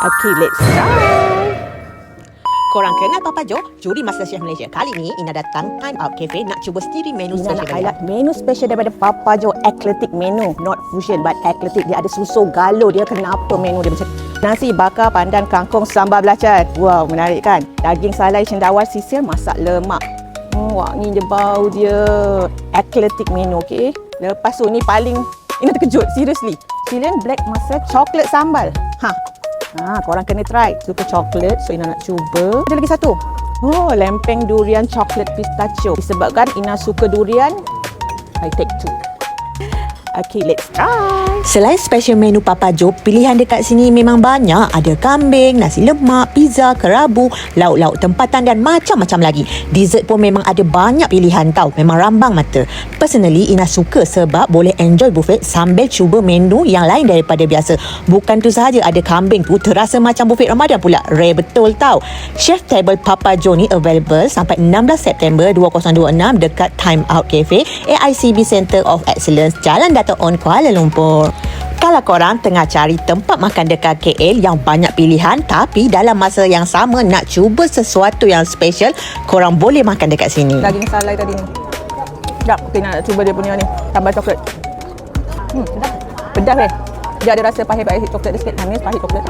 Okay, let's start. Korang kenal Papa Jo? Juri MasterChef Malaysia. Kali ni Ina datang Time Out Cafe nak cuba sendiri menu Ina special nak highlight menu special daripada Papa Jo, eclectic menu. Not fusion but eclectic. Dia ada susu galo. Dia kenapa menu dia macam nasi bakar pandan kangkung sambal belacan. Wow, menarik kan? Daging salai cendawan sisir masak lemak. Wangi je bau dia. Eclectic menu, okey. Lepas tu ni paling Ina terkejut, seriously. Chilean black mustard chocolate sambal. Korang kena try. Suka coklat, so Ina nak cuba. Ada lagi satu. Lempeng durian coklat pistachio. Disebabkan Ina suka durian, I take two. Okay, let's try. Selain special menu Papa Jo, pilihan dekat sini memang banyak. Ada kambing, nasi lemak, pizza, kerabu, lauk-lauk tempatan dan macam-macam lagi. Dessert pun memang ada banyak pilihan tau. Memang rambang mata. Personally, Ina suka sebab boleh enjoy buffet sambil cuba menu yang lain daripada biasa. Bukan tu sahaja, ada kambing tu terasa macam buffet Ramadan pula. Rare betul tau. Chef Table Papa Jo ni available sampai 16 September 2026 dekat Time Out Cafe, AICB Centre of Excellence, Jalan Dato' On, Kuala Lumpur. Kalau korang tengah cari tempat makan dekat KL yang banyak pilihan tapi dalam masa yang sama nak cuba sesuatu yang special, korang boleh makan dekat sini. Daging salai tadi ni. Sekejap, okay, nak cuba dia punya ni. Tambah coklat. Pedas. Pedas Dia ada rasa pahit-pahit coklat sikit. Manis, pahit coklat.